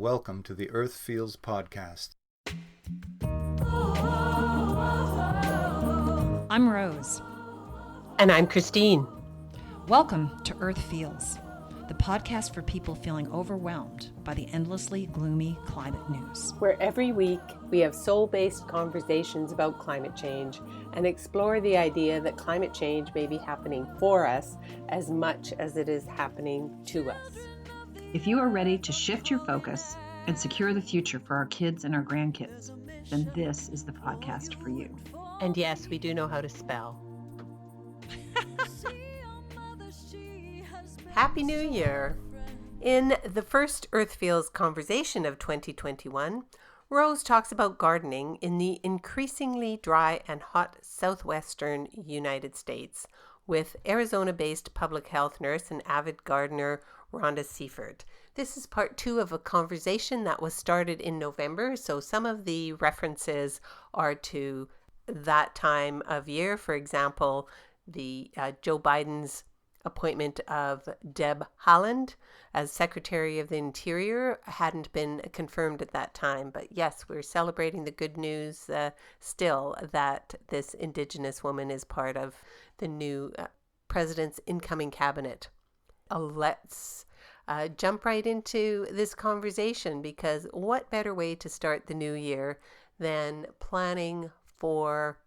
welcome to the Earth Feels podcast. I'm Rose. And I'm Christine. Welcome to Earth Feels, the podcast for people feeling overwhelmed by the endlessly gloomy climate news. Where every week we have soul-based conversations about climate change and explore the idea that climate change may be happening for us as much as it is happening to us. If you are ready to shift your focus and secure the future for our kids and our grandkids, then this is the podcast for you. And yes, we do know how to spell. Happy New Year! In the first Earth Feels conversation of 2021, Rose talks about gardening in the increasingly dry and hot southwestern United States with Arizona-based public health nurse and avid gardener Ronda Seifert. This is part 2 of a conversation that was started in November, so some of the references are to that time of year. For example, the Joe Biden's appointment of Deb Haaland as Secretary of the Interior hadn't been confirmed at that time. But yes, we're celebrating the good news still that this Indigenous woman is part of the new president's incoming cabinet. Let's jump right into this conversation, because what better way to start the new year than planning for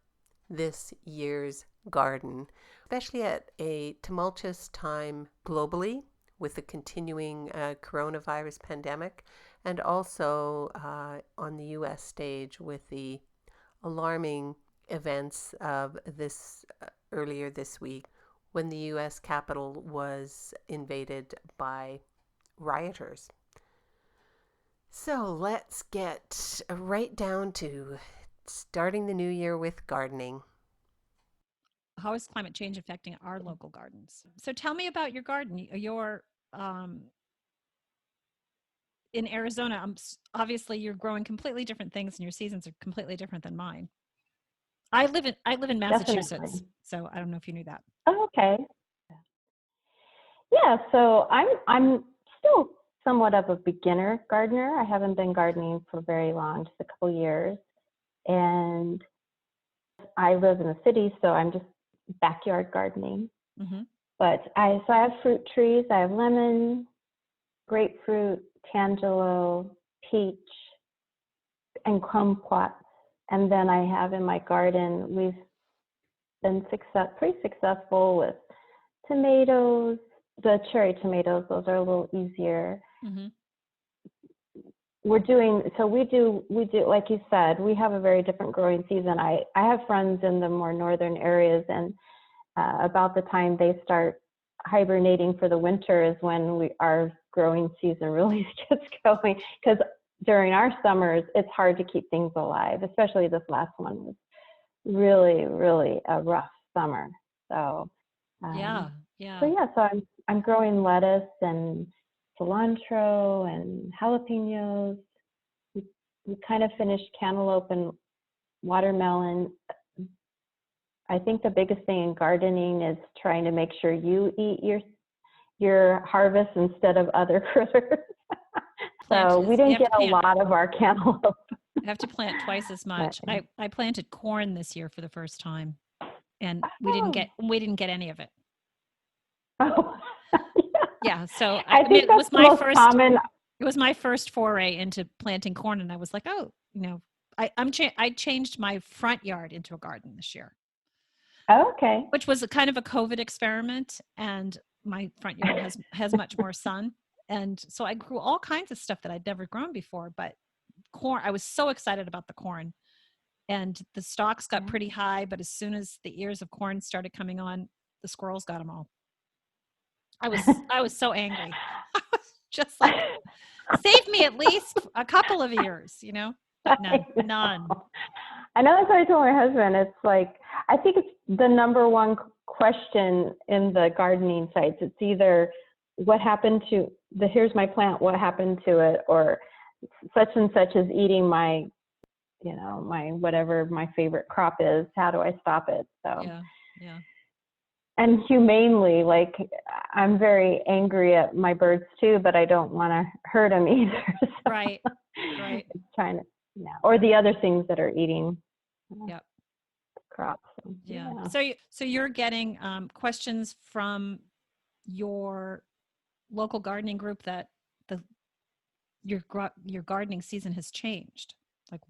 this year's garden, especially at a tumultuous time globally with the continuing coronavirus pandemic, and also on the U.S. stage with the alarming events of this earlier this week when the U.S. Capitol was invaded by rioters. So let's get right down to starting the new year with gardening. How is climate change affecting our local gardens? So tell me about your garden. You're in Arizona. Obviously, you're growing completely different things, and your seasons are completely different than mine. I live in Massachusetts, Definitely. so I don't know if you knew that. Oh, okay. Yeah, so I'm still somewhat of a beginner gardener. I haven't been gardening for very long, just a couple years. And I live in the city, so I'm just backyard gardening. Mm-hmm. But I have fruit trees. I have lemon, grapefruit, tangelo, peach, and kumquats. And then I have in my garden, we've been pretty successful with tomatoes, the cherry tomatoes. Those are a little easier. Mm-hmm. We do, like you said, we have a very different growing season. I have friends in the more northern areas, and about the time they start hibernating for the winter is when our growing season really gets going, because during our summers, it's hard to keep things alive, especially this last one was really, really a rough summer. So, Yeah. So I'm growing lettuce and cilantro and jalapenos. We kind of finished cantaloupe and watermelon. I think the biggest thing in gardening is trying to make sure you eat your harvest instead of other critters. So we didn't get a lot of our cantaloupe. You have to plant twice as much. I planted corn this year for the first time, and we didn't get any of it. Oh, yeah. So I think it was that's the most common. It was my first foray into planting corn, and I was like, oh, I changed my front yard into a garden this year. Oh, okay. Which was a kind of a COVID experiment, and my front yard has much more sun, and so I grew all kinds of stuff that I'd never grown before. But corn, I was so excited about the corn, and the stalks got pretty high. But as soon as the ears of corn started coming on, the squirrels got them all. I was so angry. I was just like, save me at least a couple of ears, but none. I know that's what I told my husband. It's like, I think it's the number one question in the gardening sites. It's either what happened to here's my plant, what happened to it, or such and such is eating my whatever my favorite crop is. How do I stop it? So yeah. and humanely, like I'm very angry at my birds too, but I don't want to hurt them either. So Right. Right. it's trying to, yeah, or the other things that are eating Yep. crops. So, Yeah. yeah. So you're getting questions from your local gardening group that the your gardening season has changed, like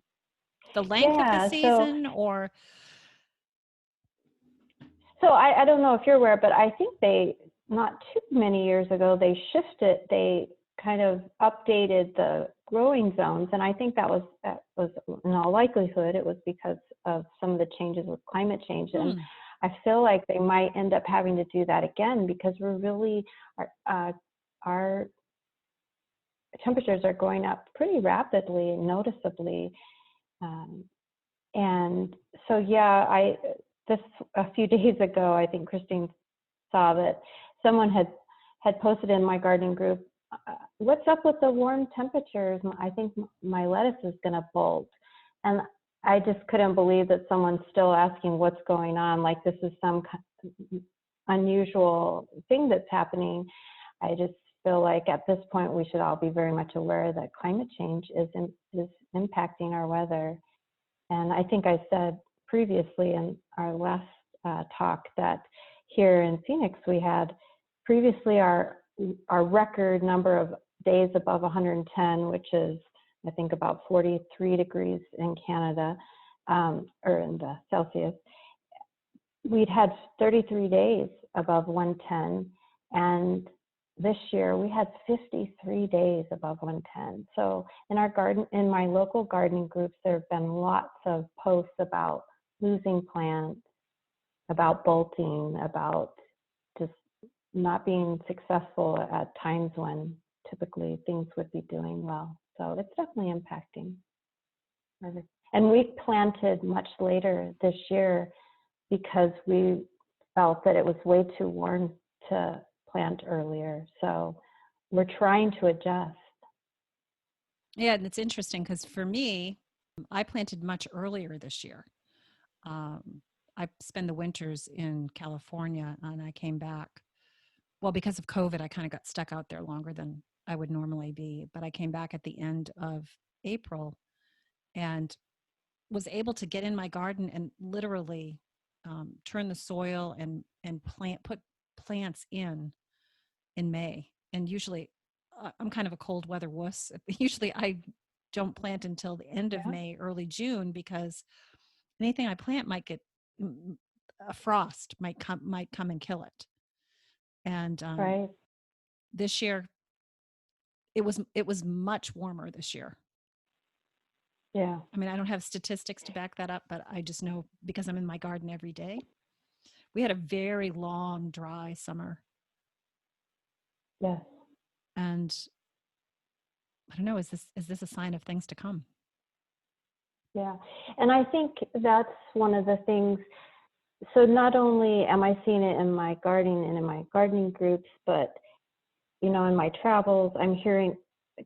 the length of the Yeah, season, or so I don't know if you're aware, but I think not too many years ago, they kind of updated the growing zones. And I think that was in all likelihood, it was because of some of the changes with climate change. And I feel like they might end up having to do that again because our temperatures are going up pretty rapidly and noticeably. And so, yeah, a few days ago, I think Christine saw that someone had posted in my gardening group, what's up with the warm temperatures? I think my lettuce is going to bolt. And I just couldn't believe that someone's still asking what's going on, like this is some unusual thing that's happening. I just feel like at this point we should all be very much aware that climate change is impacting our weather. And I think I said previously in our last talk that here in Phoenix, we had previously our record number of days above 110, which is, I think, about 43 degrees in Canada, or in the Celsius. We'd had 33 days above 110, and this year we had 53 days above 110. So in my local gardening groups, there have been lots of posts about losing plants, about bolting, about just not being successful at times when typically things would be doing well. So it's definitely impacting. And we planted much later this year because we felt that it was way too warm to plant earlier. So we're trying to adjust. Yeah, and it's interesting because for me, I planted much earlier this year. I spend the winters in California, and I came back. Well, because of COVID, I kind of got stuck out there longer than I would normally be. But I came back at the end of April and was able to get in my garden and literally turn the soil and put plants in May. And usually I'm kind of a cold weather wuss. Usually I don't plant until the end of May, early June, because anything I plant might get a frost might come and kill it. And Right. this year it was much warmer this year. Yeah. I mean, I don't have statistics to back that up, but I just know because I'm in my garden every day. We had a very long, dry summer. Yes. And I don't know, is this a sign of things to come? Yeah. And I think that's one of the things. So not only am I seeing it in my gardening and in my gardening groups, but, in my travels, I'm hearing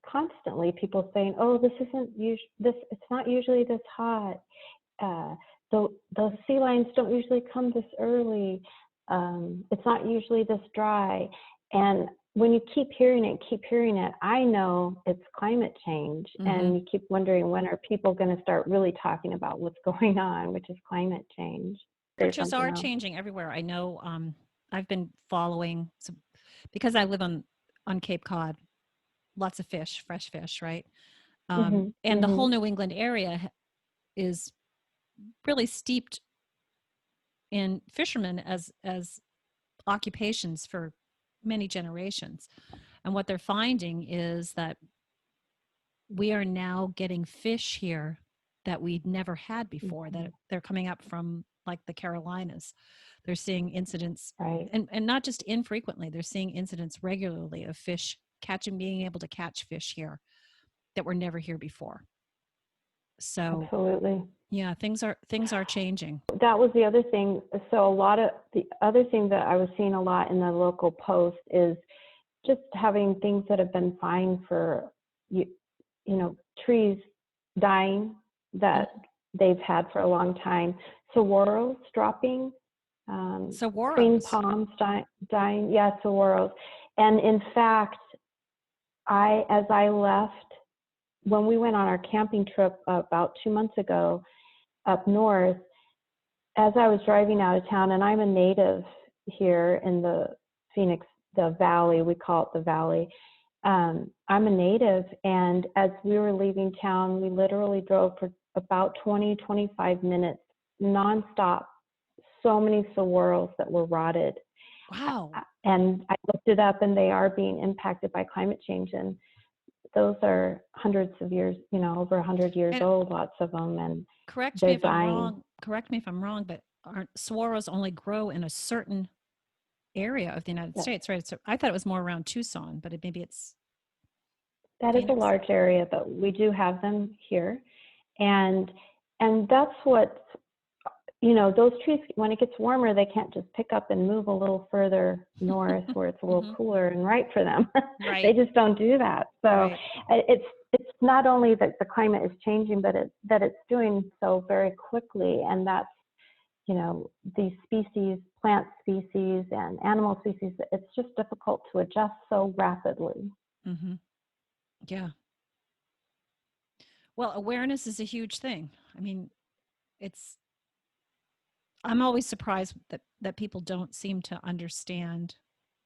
constantly people saying, oh, it's not usually this hot. The sea lions don't usually come this early. It's not usually this dry. And when you keep hearing it, I know it's climate change. Mm-hmm. And you keep wondering, when are people going to start really talking about what's going on, which is climate change? Temperatures are changing everywhere. I know I've been following, because I live on Cape Cod, lots of fish, fresh fish, right? And the whole New England area is really steeped in fishermen as occupations for many generations. And what they're finding is that we are now getting fish here that we'd never had before, that they're coming up from like the Carolinas. They're seeing incidents, right. and not just infrequently, they're seeing incidents regularly of fish being able to catch fish here that were never here before. So absolutely. Yeah, things are changing. That was the other thing. So a lot of the other thing that I was seeing a lot in the local post is just having things that have been fine for trees dying that they've had for a long time. Saguaros dropping, Green Saguaros. palms dying. Yeah, saguaros. And in fact, as I left, when we went on our camping trip about 2 months ago up north, as I was driving out of town, and I'm a native here in the Phoenix, the valley, we call it the valley. I'm a native, and as we were leaving town, we literally drove for about 20, 25 minutes nonstop. So many saguaros that were rotted. Wow. And I looked it up, and they are being impacted by climate change. And those are hundreds of years, over 100 years And old, lots of them, and correct me they're if I'm dying. wrong. Correct me if I'm wrong, but aren't saguaros only grow in a certain area of the United Yeah. States, right? So I thought it was more around Tucson, but maybe it's That is a Phoenix. large area, but we do have them here. And that's what, those trees, when it gets warmer, they can't just pick up and move a little further north where it's a little Mhm. cooler and right for them. They Right. just don't do that. So Right. it's not only that the climate is changing, but that it's doing so very quickly. And that's, these species, plant species and animal species, it's just difficult to adjust so rapidly. Mm-hmm. Yeah. Well, awareness is a huge thing. I mean, I'm always surprised that people don't seem to understand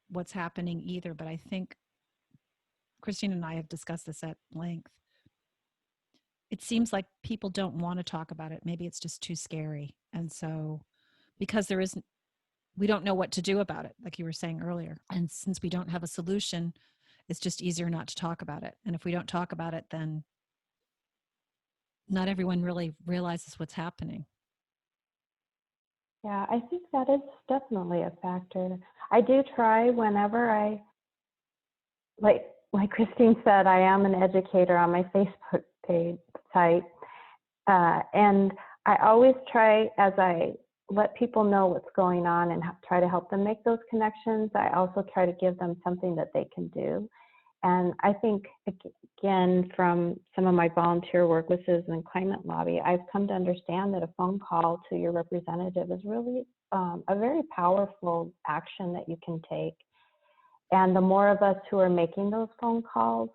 what's happening either. But I think Christine and I have discussed this at length. It seems like people don't want to talk about it. Maybe it's just too scary. And so, because we don't know what to do about it, like you were saying earlier. And since we don't have a solution, it's just easier not to talk about it. And if we don't talk about it, then not everyone really realizes what's happening. Yeah, I think that is definitely a factor. I do try whenever like Christine said, I am an educator on my Facebook page site. And I always try, as I let people know what's going on and try to help them make those connections, I also try to give them something that they can do. And I think, again, from some of my volunteer work with Citizen Climate Lobby, I've come to understand that a phone call to your representative is really a very powerful action that you can take. And the more of us who are making those phone calls,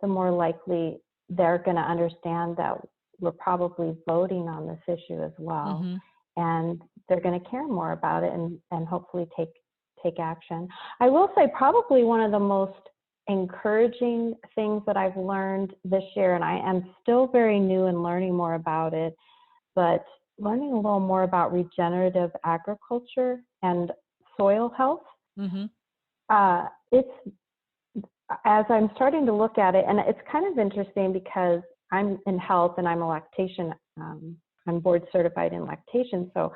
the more likely they're going to understand that we're probably voting on this issue as well. Mm-hmm. And they're going to care more about it and hopefully take action. I will say probably one of the most encouraging things that I've learned this year, and I am still very new and learning more about it, but learning a little more about regenerative agriculture and soil health. Mm-hmm. It's, as I'm starting to look at it, and it's kind of interesting because I'm in health and I'm a lactation, I'm board certified in lactation. So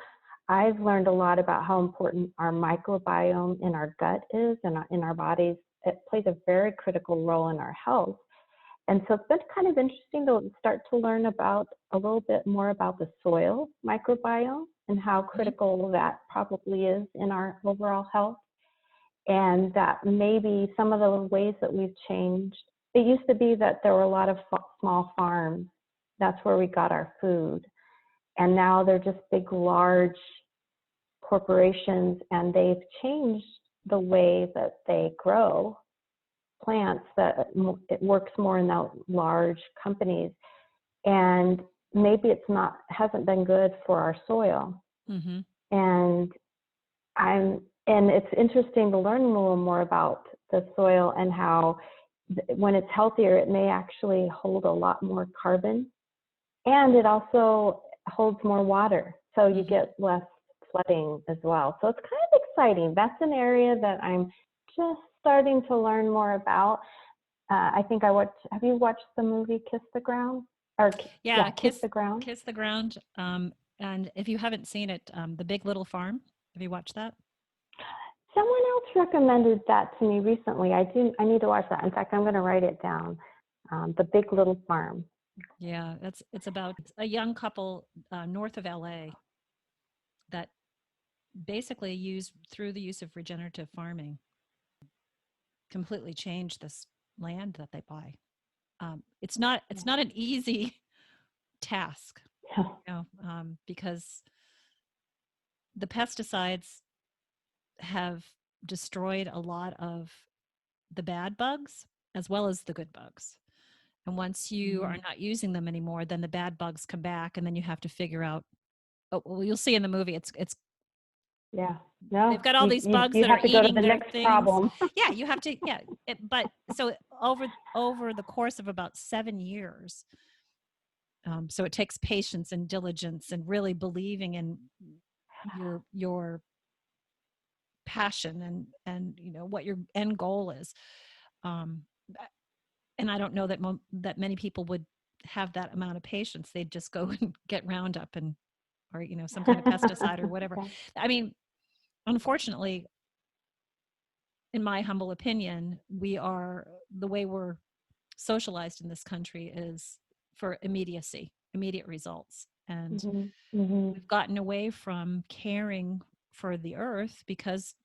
I've learned a lot about how important our microbiome in our gut is and in our bodies. It plays a very critical role in our health. And so it's been kind of interesting to start to learn about a little bit more about the soil microbiome and how critical that probably is in our overall health. And that maybe some of the ways that we've changed, it used to be that there were a lot of small farms. That's where we got our food. And now they're just big, large corporations, and they've changed the way that they grow plants, that it works more in the large companies. And maybe hasn't been good for our soil. Mm-hmm. And it's interesting to learn a little more about the soil and how when it's healthier, it may actually hold a lot more carbon, and it also holds more water. So you get less flooding as well. So it's kind of exciting. That's an area that I'm just starting to learn more about. I think have you watched the movie Kiss the Ground? Kiss the Ground. Kiss the Ground. And if you haven't seen it, The Big Little Farm, have you watched that? Someone else recommended that to me recently. I need to watch that. In fact, I'm going to write it down. The Big Little Farm. Yeah, it's about a young couple north of LA that basically through the use of regenerative farming, completely change this land that they buy. It's not an easy task, because the pesticides have destroyed a lot of the bad bugs as well as the good bugs. And once you are not using them anymore, then the bad bugs come back, and then you have to figure out. Oh, well, you'll see in the movie. It's Yeah. No, they've got all these bugs you that have are to go to eating the their next things. problem. Yeah, you have to. Yeah, but so over the course of about 7 years, so it takes patience and diligence and really believing in your passion and what your end goal is. Um, and I don't know that that many people would have that amount of patience. They'd just go and get Roundup or some kind of pesticide or whatever. Okay. I mean, unfortunately, in my humble opinion, the way we're socialized in this country is for immediacy, immediate results. And we've gotten away from caring for the earth because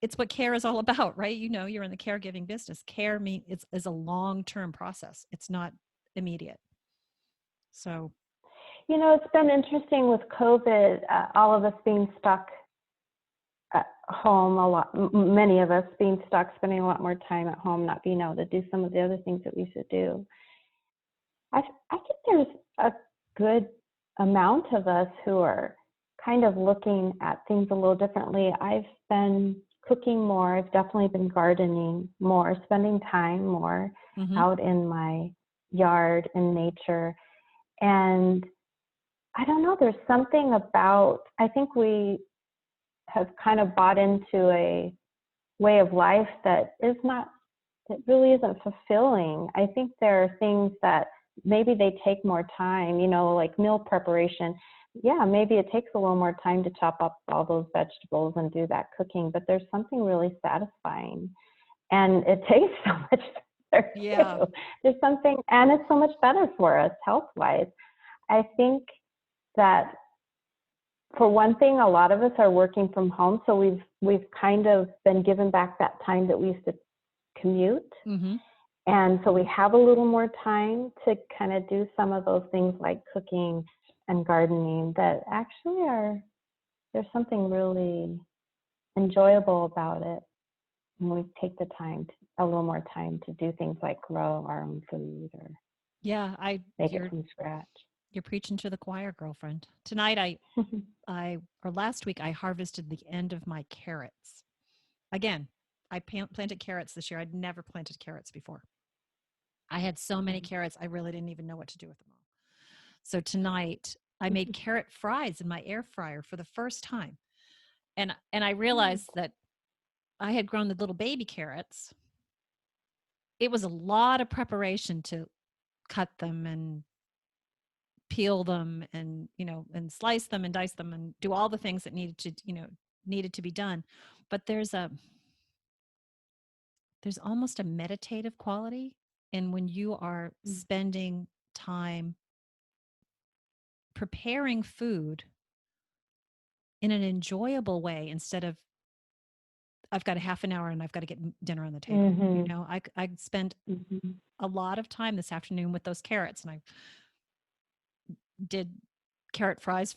it's what care is all about, right? You're in the caregiving business. Care is a long-term process. It's not immediate. So, It's been interesting with COVID, all of us being stuck at home a lot, many of us being stuck, spending a lot more time at home, not being able to do some of the other things that we should do. I think there's a good amount of us who are kind of looking at things a little differently. I've been cooking more. I've definitely been gardening more, spending time more out in my yard in nature. And I don't know, there's something about, I think we have kind of bought into a way of life that really isn't fulfilling. I think there are things that maybe they take more time, like meal preparation. Yeah, maybe it takes a little more time to chop up all those vegetables and do that cooking, but there's something really satisfying. And it tastes so much better too. There's something, and it's so much better for us health-wise. I think that for one thing, a lot of us are working from home, so we've kind of been given back that time that we used to commute. And so we have a little more time to kind of do some of those things like cooking and gardening that actually there's something really enjoyable about it. And we take the time, a little more time to do things like grow our own food or make it from scratch. You're preaching to the choir, girlfriend. Tonight, or last week, I harvested the end of my carrots. Again, I planted carrots this year. I'd never planted carrots before. I had so many carrots, I really didn't even know what to do with them all. So tonight, I made carrot fries in my air fryer for the first time. And I realized that I had grown the little baby carrots. It was a lot of preparation to cut them and peel them and and slice them and dice them and do all the things that needed to be done. But there's almost a meditative quality in when you are spending time preparing food in an enjoyable way instead of I've got a half an hour and I've got to get dinner on the table. I spent a lot of time this afternoon with those carrots, and I did carrot fries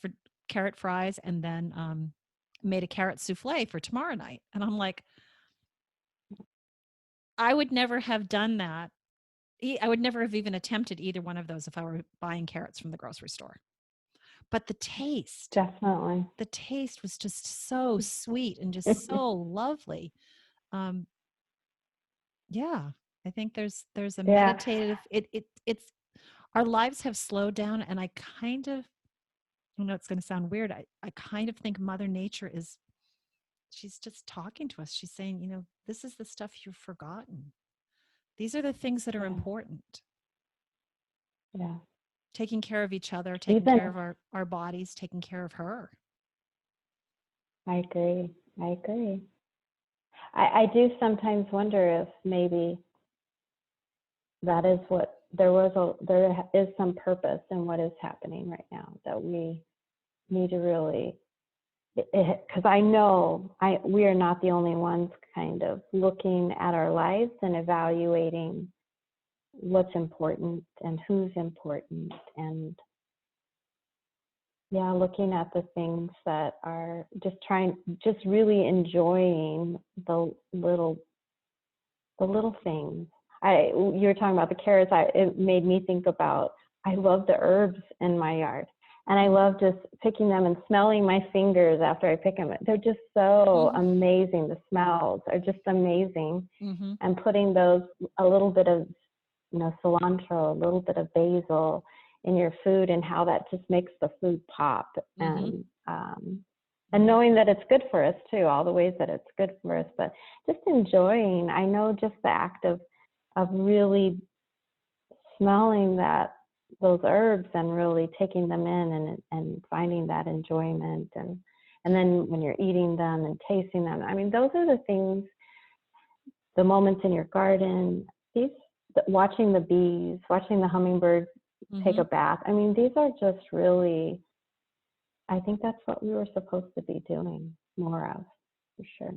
and then made a carrot souffle for tomorrow night. And I'm like, I would never have done that. I would never have even attempted either one of those if I were buying carrots from the grocery store. But the taste was just so sweet and just so lovely. I think there's a meditative, it's our lives have slowed down, and I know it's going to sound weird. I kind of think Mother Nature she's just talking to us. She's saying, this is the stuff you've forgotten. These are the things that are important. Yeah. Taking care of each other, taking care of our bodies, taking care of her. I agree. I do sometimes wonder if maybe that is what there is some purpose in what is happening right now, that we need to really, because I know we are not the only ones kind of looking at our lives and evaluating what's important and who's important, and yeah, looking at the things that are just really enjoying the little things. You were talking about the carrots. It made me think about, I love the herbs in my yard. And I love just picking them and smelling my fingers after I pick them. They're just so amazing. The smells are just amazing. Mm-hmm. And putting those, a little bit of, cilantro, a little bit of basil in your food, and how that just makes the food pop. And knowing that it's good for us too, all the ways that it's good for us, but just enjoying, I know, just the act of really smelling those herbs and really taking them in and finding that enjoyment, and then when you're eating them and tasting them, I mean, those are the things, the moments in your garden, watching the bees, watching the hummingbirds take a bath. I mean, these are just really, I think that's what we were supposed to be doing more of, for sure.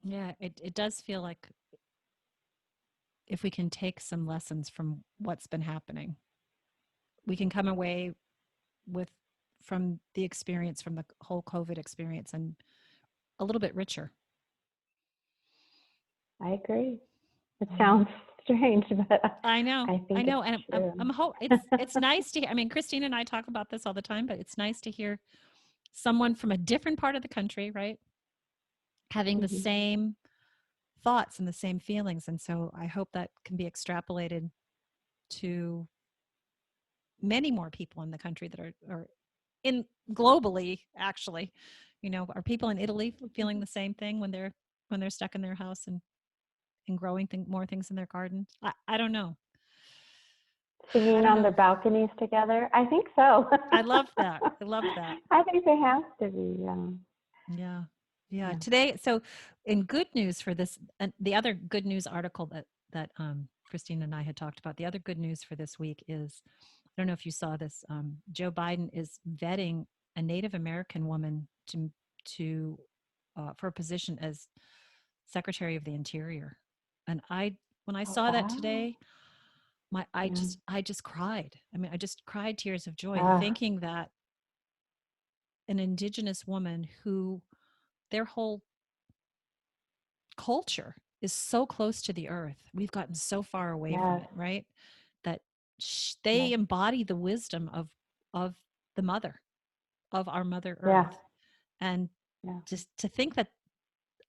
Yeah, it does feel like if we can take some lessons from what's been happening, we can come away from the experience, from the whole COVID experience, and a little bit richer. I agree. It sounds strange, but I know. I think and true. it's nice to hear. I mean, Christine and I talk about this all the time, but it's nice to hear someone from a different part of the country, right, having the same thoughts and the same feelings. And so I hope that can be extrapolated to many more people in the country that are in globally, actually. Are people in Italy feeling the same thing when they're stuck in their house and growing more things in their garden? I don't know. Singing on their balconies together? I think so. I love that. I love that. I think they have to be, Yeah. Today, so in good news for this, the other good news article that Christine and I had talked about, the other good news for this week is, I don't know if you saw this, Joe Biden is vetting a Native American woman to for a position as Secretary of the Interior. And when I saw that today, I just cried. I mean, I just cried tears of joy, thinking that an Indigenous woman who their whole culture is so close to the earth, we've gotten so far away from it, right? That they embody the wisdom of the mother, of our Mother Earth. And just to think that,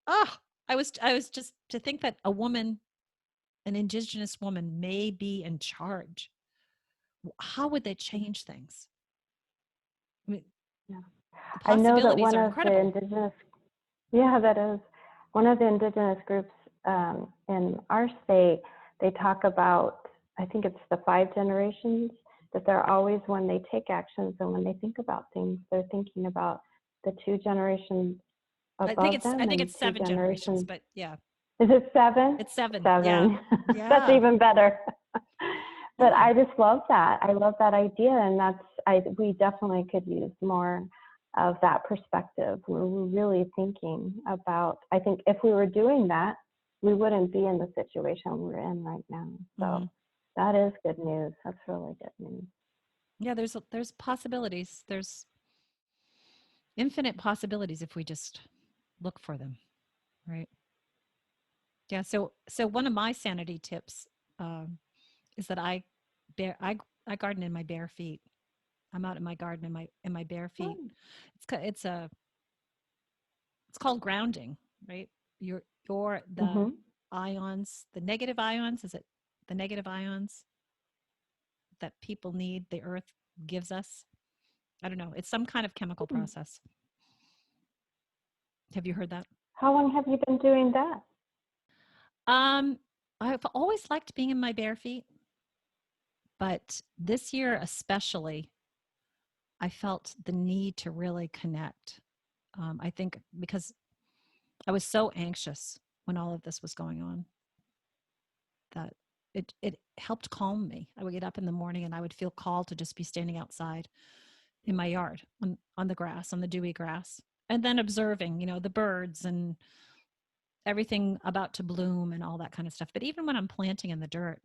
I was just to think that a woman, an Indigenous woman, may be in charge. How would they change things? I mean, the possibilities are incredible. That is one of the Indigenous groups in our state. They talk about, I think it's the 5 generations, that they're always, when they take actions and when they think about things, they're thinking about the 2 generations above them. I think it's 7 generations, but yeah. Is it 7? It's 7. 7. Yeah. That's even better. But I just love that. I love that idea, and we definitely could use more of that perspective, where we're really thinking about, I think if we were doing that, we wouldn't be in the situation we're in right now. So that is good news. That's really good news. Yeah, there's possibilities. There's infinite possibilities if we just look for them, right? Yeah. So one of my sanity tips is that I garden in my bare feet. I'm out in my garden in my bare feet. It's called grounding, right? The ions, the negative ions. Is it the negative ions that people need? The earth gives us. I don't know. It's some kind of chemical process. Have you heard that? How long have you been doing that? I've always liked being in my bare feet, but this year especially, I felt the need to really connect. I think because I was so anxious when all of this was going on that it helped calm me. I would get up in the morning and I would feel called to just be standing outside in my yard on the grass, on the dewy grass, and then observing, the birds and everything about to bloom and all that kind of stuff. But even when I'm planting in the dirt,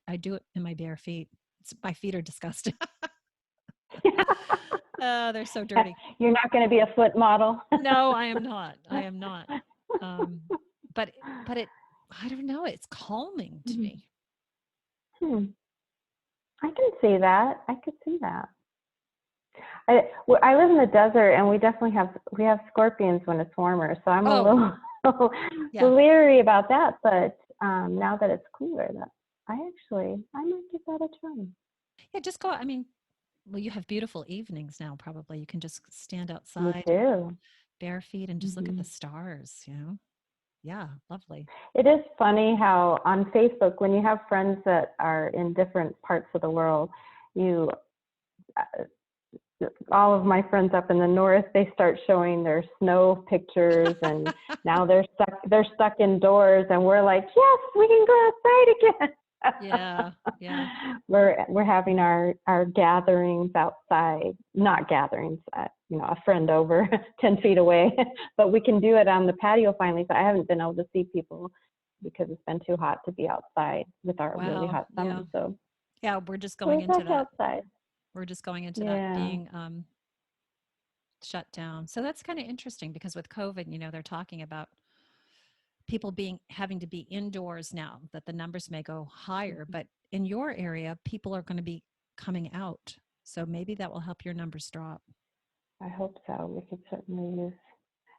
I do it in my bare feet. My feet are disgusting. They're so dirty. You're not going to be a foot model. No, I am not. I am not. Um, but it, I don't know. It's calming to me. I can see that. I could see that. I live in the desert, and we definitely have scorpions when it's warmer. So I'm a little leery about that. But now that it's cooler, I might give that a try. Yeah, just go. I mean, well, you have beautiful evenings now. Probably you can just stand Me outside, too. bare feet, and just look at the stars. Yeah, lovely. It is funny how on Facebook, when you have friends that are in different parts of the world, all of my friends up in the north, they start showing their snow pictures, and now they're stuck indoors, and we're like, yes, we can go outside again. Yeah. We're having our gatherings outside, not gatherings, a friend over 10 feet away, but we can do it on the patio finally. So I haven't been able to see people because it's been too hot to be outside with our really hot summer. Yeah. So yeah, we're just going into that. Outside. We're just going into that being shut down. So that's kind of interesting because with COVID, they're talking about people having to be indoors now, that the numbers may go higher, but in your area, people are going to be coming out. So maybe that will help your numbers drop. I hope so. We could certainly use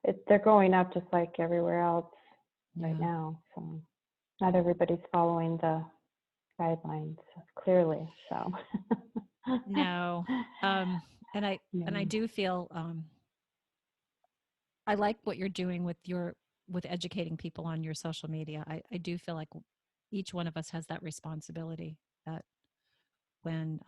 it. They're going up just like everywhere else right now. So not everybody's following the guidelines clearly. So no. And I do feel I like what you're doing with educating people on your social media. I do feel like each one of us has that responsibility, that when